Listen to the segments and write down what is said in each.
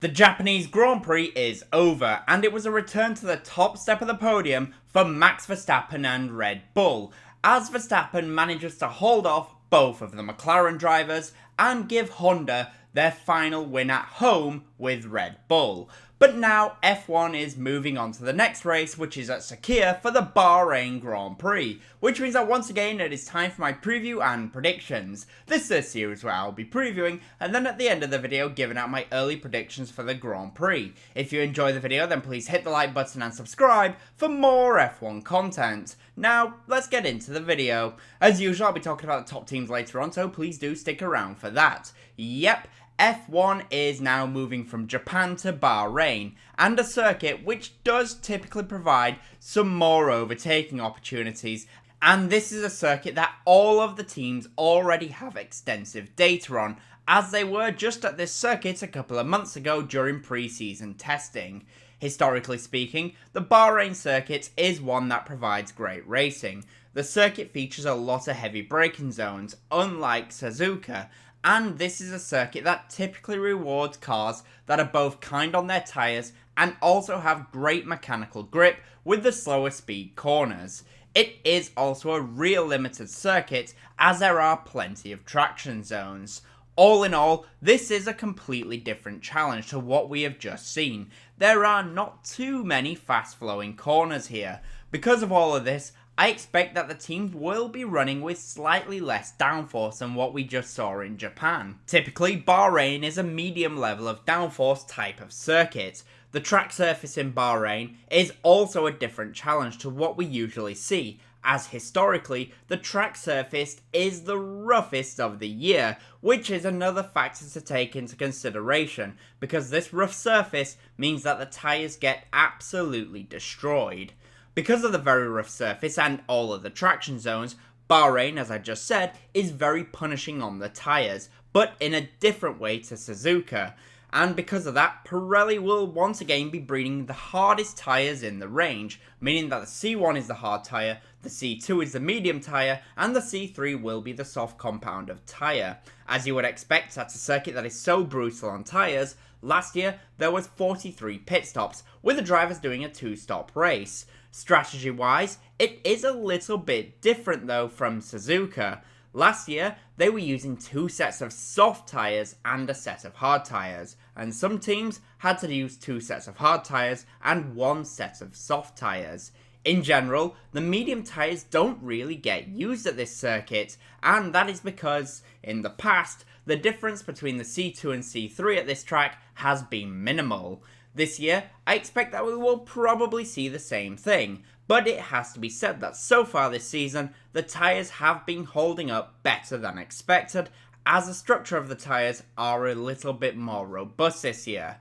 The Japanese Grand Prix is over, and it was a return to the top step of the podium for Max Verstappen and Red Bull, as Verstappen manages to hold off both of the McLaren drivers and give Honda their final win at home with Red Bull. But now F1 is moving on to the next race, which is at Sakhir for the Bahrain Grand Prix, which means that once again it is time for my preview and predictions. This is a series where I'll be previewing and then at the end of the video giving out my early predictions for the Grand Prix. If you enjoy the video then please hit the like button and subscribe for more F1 content. Now let's get into the video. As usual I'll be talking about the top teams later on, so please do stick around for that. Yep. F1 is now moving from Japan to Bahrain, and a circuit which does typically provide some more overtaking opportunities, and this is a circuit that all of the teams already have extensive data on, as they were just at this circuit a couple of months ago during pre-season testing. Historically speaking, the Bahrain circuit is one that provides great racing. The circuit features a lot of heavy braking zones, unlike Suzuka, and this is a circuit that typically rewards cars that are both kind on their tyres and also have great mechanical grip with the slower speed corners. It is also a real limited circuit as there are plenty of traction zones. All in all, this is a completely different challenge to what we have just seen. There are not too many fast flowing corners here. Because of all of this, I expect that the teams will be running with slightly less downforce than what we just saw in Japan. Typically, Bahrain is a medium level of downforce type of circuit. The track surface in Bahrain is also a different challenge to what we usually see, as historically, the track surface is the roughest of the year, which is another factor to take into consideration, because this rough surface means that the tyres get absolutely destroyed. Because of the very rough surface and all of the traction zones, Bahrain, as I just said, is very punishing on the tyres, but in a different way to Suzuka. And because of that, Pirelli will once again be breeding the hardest tyres in the range, meaning that the C1 is the hard tyre, the C2 is the medium tyre, and the C3 will be the soft compound of tyre. As you would expect at a circuit that is so brutal on tyres, last year there was 43 pit stops, with the drivers doing a 2-stop race. Strategy wise, it is a little bit different though from Suzuka. Last year, they were using 2 sets of soft tyres and a set of hard tyres, and some teams had to use 2 sets of hard tyres and 1 set of soft tyres. In general, the medium tyres don't really get used at this circuit, and that is because, in the past, the difference between the C2 and C3 at this track has been minimal. This year, I expect that we will probably see the same thing, but it has to be said that so far this season, the tyres have been holding up better than expected, as the structure of the tyres are a little bit more robust this year.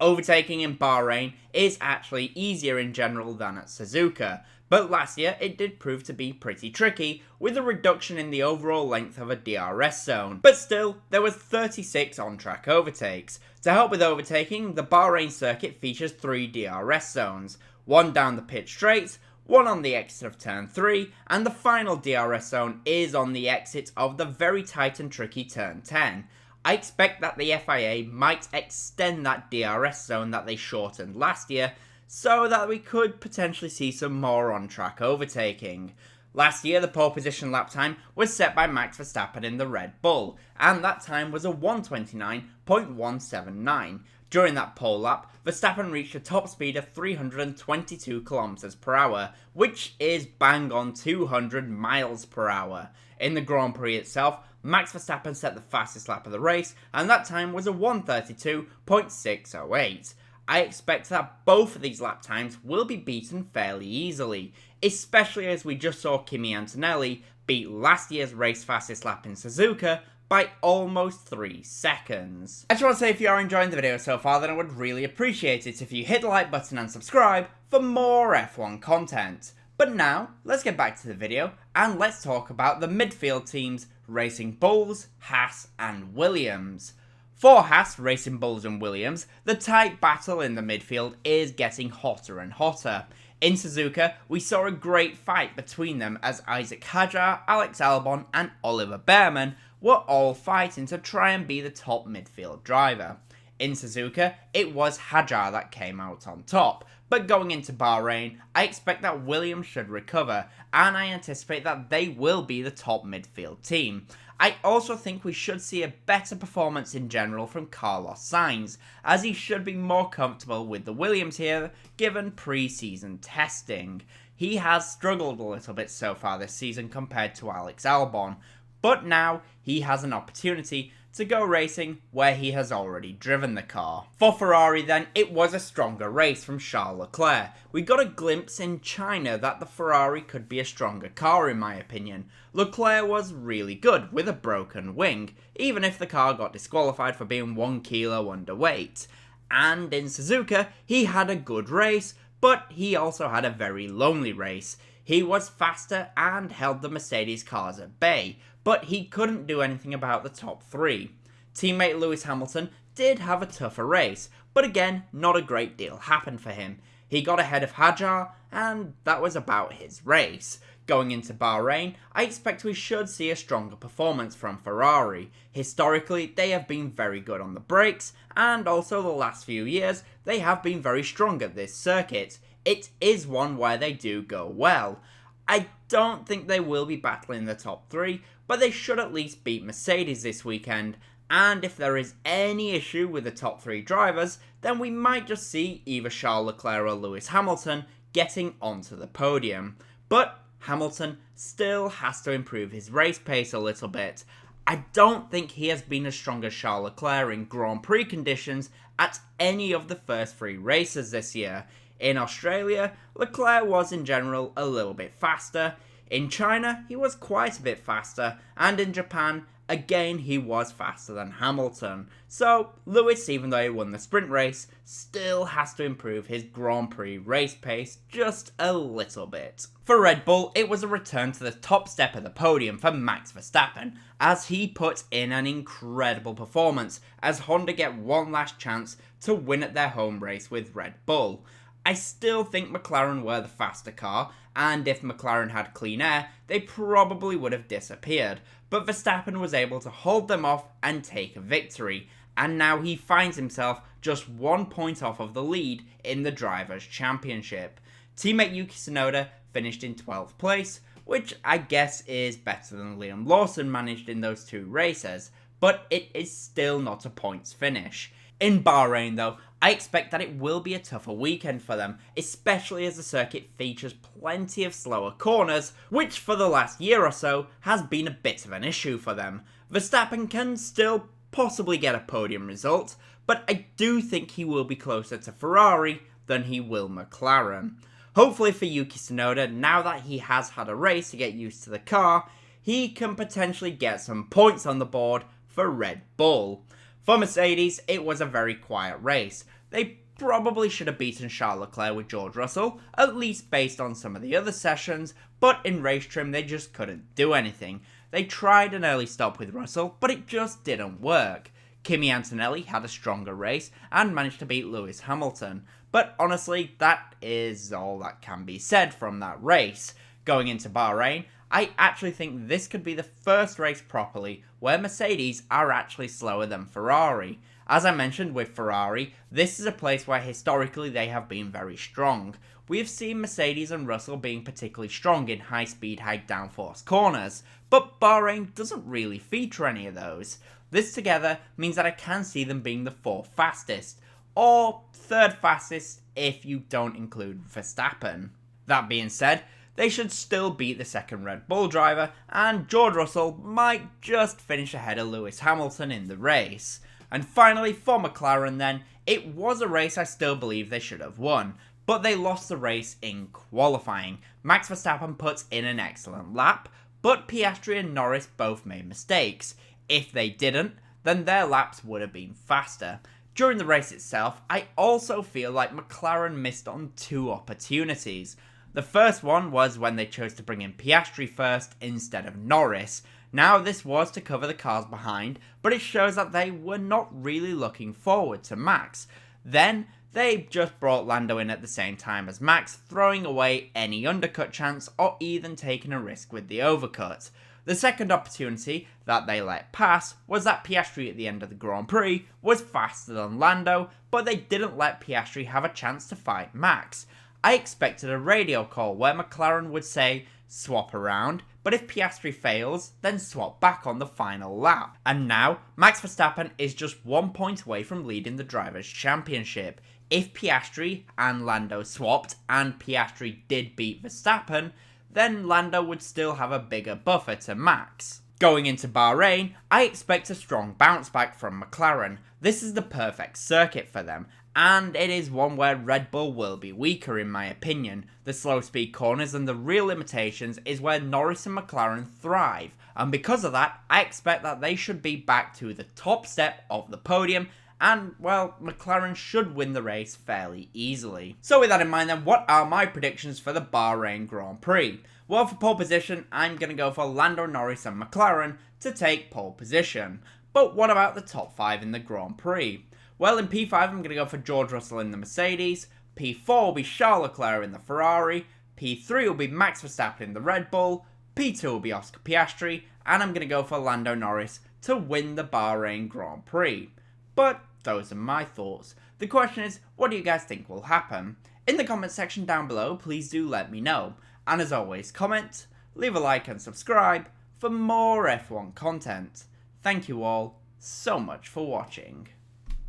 Overtaking in Bahrain is actually easier in general than at Suzuka, but last year it did prove to be pretty tricky, with a reduction in the overall length of a DRS zone. But still, there was 36 on-track overtakes. To help with overtaking, the Bahrain circuit features 3 DRS zones, one down the pit straight, one on the exit of turn 3, and the final DRS zone is on the exit of the very tight and tricky turn 10. I expect that the FIA might extend that DRS zone that they shortened last year, so that we could potentially see some more on-track overtaking. Last year, the pole position lap time was set by Max Verstappen in the Red Bull, and that time was a 1:29.179. During that pole lap, Verstappen reached a top speed of 322 km per hour, which is bang on 200 miles per hour. In the Grand Prix itself, Max Verstappen set the fastest lap of the race, and that time was a 1:32.608. I expect that both of these lap times will be beaten fairly easily, especially as we just saw Kimi and Antonelli beat last year's race fastest lap in Suzuka by almost 3 seconds. I just want to say, if you are enjoying the video so far, then I would really appreciate it if you hit the like button and subscribe for more F1 content. But now, let's get back to the video, and let's talk about the midfield teams Racing Bulls, Haas and Williams. For Haas, Racing Bulls and Williams, the tight battle in the midfield is getting hotter and hotter. In Suzuka, we saw a great fight between them as Isaac Hadjar, Alex Albon and Oliver Bearman were all fighting to try and be the top midfield driver. In Suzuka, it was Hajar that came out on top, but going into Bahrain, I expect that Williams should recover, and I anticipate that they will be the top midfield team. I also think we should see a better performance in general from Carlos Sainz, as he should be more comfortable with the Williams here, given pre-season testing. He has struggled a little bit so far this season compared to Alex Albon, but now he has an opportunity to go racing where he has already driven the car. For Ferrari then, it was a stronger race from Charles Leclerc. We got a glimpse in China that the Ferrari could be a stronger car in my opinion. Leclerc was really good with a broken wing, even if the car got disqualified for being 1 kilo underweight. And in Suzuka, he had a good race, but he also had a very lonely race. He was faster and held the Mercedes cars at bay, but he couldn't do anything about the top 3. Teammate Lewis Hamilton did have a tougher race, but again, not a great deal happened for him. He got ahead of Hajar, and that was about his race. Going into Bahrain, I expect we should see a stronger performance from Ferrari. Historically, they have been very good on the brakes, and also the last few years, they have been very strong at this circuit. It is one where they do go well. I don't think they will be battling the top 3, but they should at least beat Mercedes this weekend, and if there is any issue with the top 3 drivers, then we might just see either Charles Leclerc or Lewis Hamilton getting onto the podium. But Hamilton still has to improve his race pace a little bit. I don't think he has been as strong as Charles Leclerc in Grand Prix conditions at any of the first 3 races this year. In Australia, Leclerc was in general a little bit faster. In China, he was quite a bit faster, and in Japan, again he was faster than Hamilton. So Lewis, even though he won the sprint race, still has to improve his Grand Prix race pace just a little bit. For Red Bull, it was a return to the top step of the podium for Max Verstappen, as he put in an incredible performance as Honda get one last chance to win at their home race with Red Bull. I still think McLaren were the faster car, and if McLaren had clean air, they probably would have disappeared, but Verstappen was able to hold them off and take a victory, and now he finds himself just 1 point off of the lead in the Drivers' Championship. Teammate Yuki Tsunoda finished in 12th place, which I guess is better than Liam Lawson managed in those 2 races, but it is still not a points finish. In Bahrain though, I expect that it will be a tougher weekend for them, especially as the circuit features plenty of slower corners, which for the last year or so has been a bit of an issue for them. Verstappen can still possibly get a podium result, but I do think he will be closer to Ferrari than he will McLaren. Hopefully for Yuki Tsunoda, now that he has had a race to get used to the car, he can potentially get some points on the board for Red Bull. For Mercedes, it was a very quiet race. They probably should have beaten Charles Leclerc with George Russell, at least based on some of the other sessions, but in race trim they just couldn't do anything. They tried an early stop with Russell, but it just didn't work. Kimi Antonelli had a stronger race and managed to beat Lewis Hamilton, but honestly, that is all that can be said from that race. Going into Bahrain, I actually think this could be the first race properly where Mercedes are actually slower than Ferrari. As I mentioned with Ferrari, this is a place where historically they have been very strong. We have seen Mercedes and Russell being particularly strong in high-speed, high-downforce corners, but Bahrain doesn't really feature any of those. This together means that I can see them being the 4th fastest, or 3rd fastest if you don't include Verstappen. That being said, they should still beat the 2nd Red Bull driver, and George Russell might just finish ahead of Lewis Hamilton in the race. And finally, for McLaren then, it was a race I still believe they should have won, but they lost the race in qualifying. Max Verstappen put in an excellent lap, but Piastri and Norris both made mistakes. If they didn't, then their laps would have been faster. During the race itself, I also feel like McLaren missed on 2 opportunities. The first one was when they chose to bring in Piastri first instead of Norris. Now this was to cover the cars behind, but it shows that they were not really looking forward to Max. Then they just brought Lando in at the same time as Max, throwing away any undercut chance or even taking a risk with the overcut. The second opportunity that they let pass was that Piastri at the end of the Grand Prix was faster than Lando, but they didn't let Piastri have a chance to fight Max. I expected a radio call where McLaren would say, swap around, but if Piastri fails, then swap back on the final lap. And now, Max Verstappen is just 1 point away from leading the Drivers' Championship. If Piastri and Lando swapped, and Piastri did beat Verstappen, then Lando would still have a bigger buffer to Max. Going into Bahrain, I expect a strong bounce back from McLaren. This is the perfect circuit for them, and it is one where Red Bull will be weaker in my opinion. The slow speed corners and the real limitations is where Norris and McLaren thrive, and because of that, I expect that they should be back to the top step of the podium, and, well, McLaren should win the race fairly easily. So with that in mind then, what are my predictions for the Bahrain Grand Prix? Well, for pole position, I'm going to go for Lando Norris and McLaren to take pole position. But what about the top 5 in the Grand Prix? Well, in P5, I'm going to go for George Russell in the Mercedes, P4 will be Charles Leclerc in the Ferrari, P3 will be Max Verstappen in the Red Bull, P2 will be Oscar Piastri, and I'm going to go for Lando Norris to win the Bahrain Grand Prix. But those are my thoughts. The question is, what do you guys think will happen? In the comment section down below, please do let me know. And as always, comment, leave a like and subscribe for more F1 content. Thank you all so much for watching.